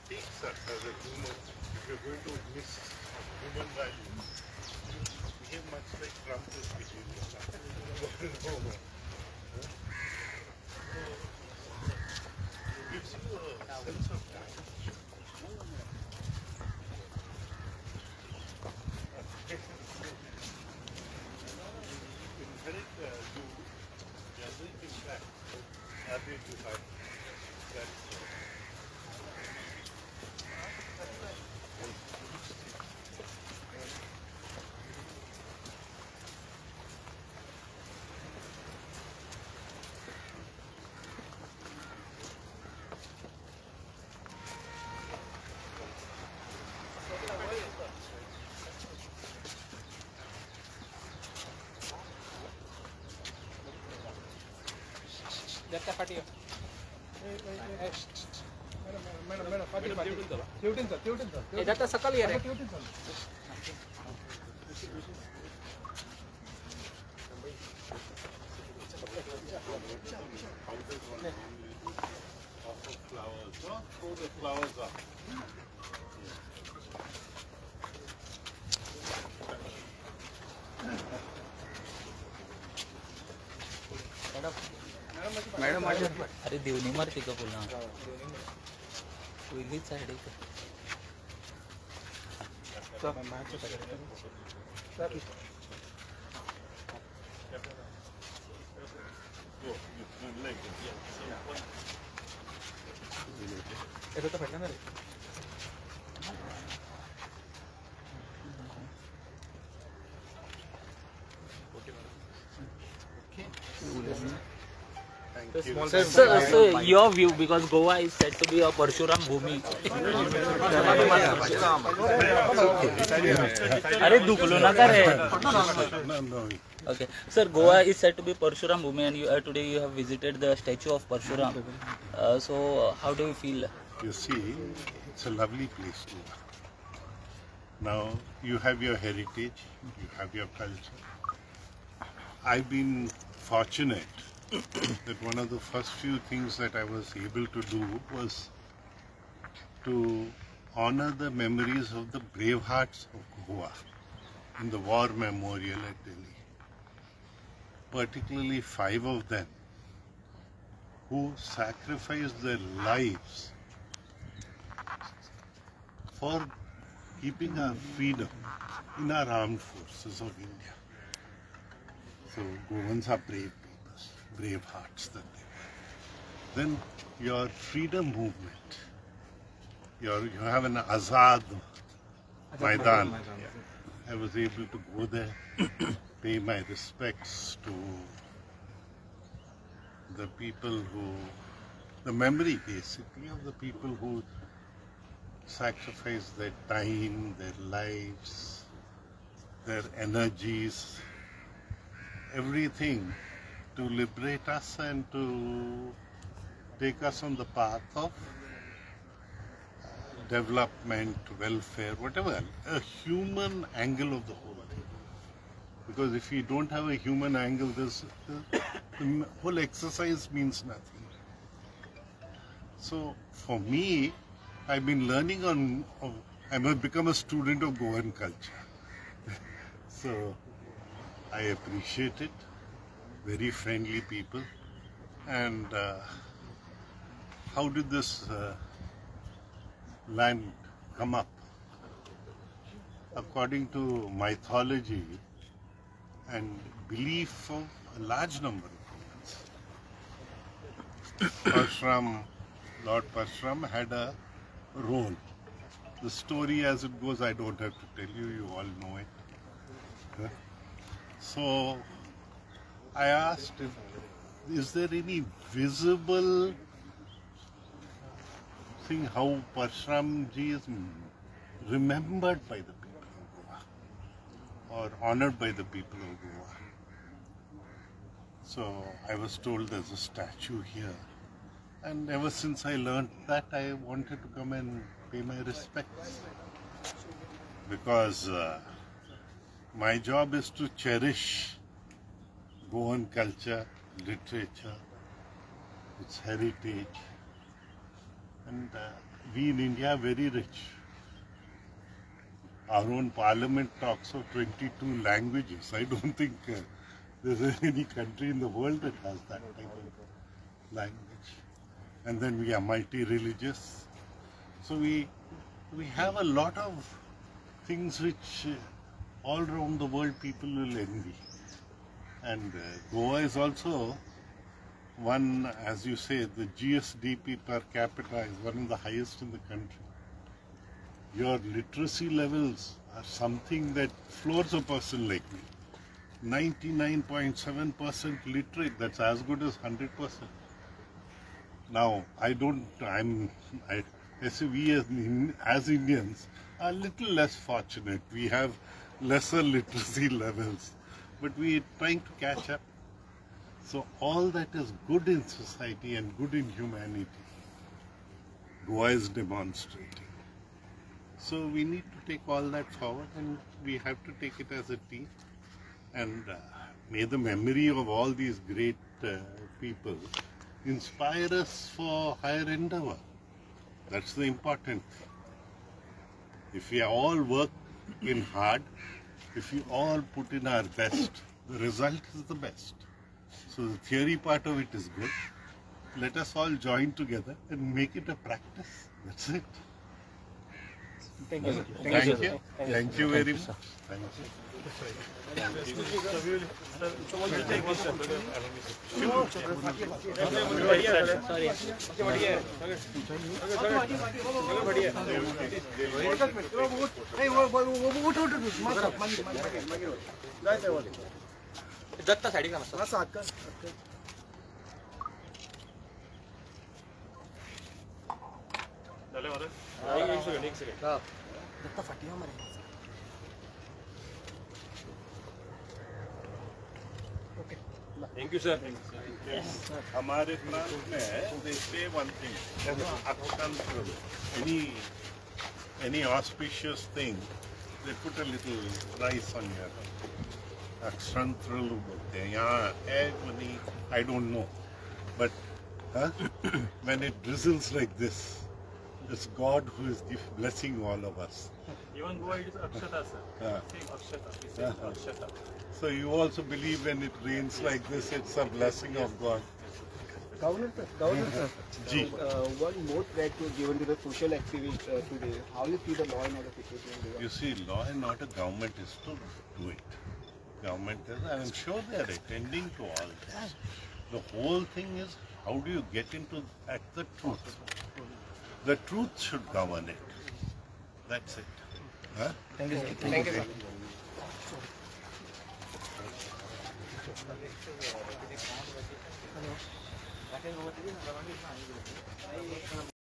takes us as a human, if you're going to miss human values, you behave much like Trump is behaving. It gives you a sense of direction. Inherit you everything back. Habit you have. That's सकाळी flowers. Don't throw the flowers up. Madam अरे देवनी मारते का पुन्हा पहिलीच side आहे तो फटणार रे So your view, because Goa is said to be a Parshuram Bhumi. अरे दुखलो ना करे. Okay, sir, Goa is said to be Parshuram Bhumi, and today you have visited the statue of Parshuram. So how do you feel? You see, it's a lovely place to live. Now you have your heritage, you have your culture. I've been fortunate that one of the first few things that I was able to do was to honor the memories of the bravehearts of Goa in the war memorial at Delhi. Particularly 5 of them who sacrificed their lives for keeping our freedom in our armed forces of India. So Goans are brave people. Brave hearts that they were. Then your freedom movement, you have an Azad Maidan. I was able to go there, pay my respects to the people the memory basically of the people who sacrificed their time, their lives, their energies, everything to liberate us and to take us on the path of development, welfare, whatever, a human angle of the whole thing. Because if we don't have a human angle, the whole exercise means nothing. So for me, I've been learning I must become a student of Goan culture. So I appreciate it. Very friendly people. And how did this land come up? According to mythology and belief of a large number of humans, Lord Parshuram had a role. The story as it goes, I don't have to tell you, you all know it. So I asked, is there any visible thing how Parshuram ji is remembered by the people of Goa or honored by the people of Goa? So I was told there's a statue here. And ever since I learned that, I wanted to come and pay my respects. Because my job is to cherish Goan culture, literature, its heritage, and we in India are very rich. Our own parliament talks of 22 languages. I don't think there's any country in the world that has that type of language. And then we are multi-religious. So we have a lot of things which all around the world people will envy. And Goa is also one, as you say, the GSDP per capita is one of the highest in the country. Your literacy levels are something that floors a person like me. 99.7% literate, that's as good as 100%. Now, I say we as Indians are a little less fortunate. We have lesser literacy levels, but we are trying to catch up. So all that is good in society and good in humanity, Goa is demonstrating. So we need to take all that forward, and we have to take it as a team. And may the memory of all these great people inspire us for higher endeavor. That's the important thing. If we all work in hard, if we all put in our best, the result is the best. So the theory part of it is good. Let us all join together and make it a practice. That's it. Thank you. Thank you. Thank you very much. Thank you. Datta side का मस्त दत्ता फटिया मारे Thank you, sir. हमारे प्रांत में they say one thing, Akshanthral. Any auspicious thing, they put a little rice on your Akshanthral बोलते हैं. यहाँ है नहीं, I don't know, but when it drizzles like this, it's God who is blessing all of us. Even Goa it is Akshata, sir. Same Akshata. We say Akshata. So you also believe when it rains like this, it's a blessing of God. Governor, sir. Ji. One more threat was given to the social activists today. How you see the law and order situation in Goa? You see, law and order government is to do it. Government is, I'm sure they are attending to all this. The whole thing is, how do you get into the truth? The truth should govern it. That's it. Huh? Thank you, sir. Thank you, sir.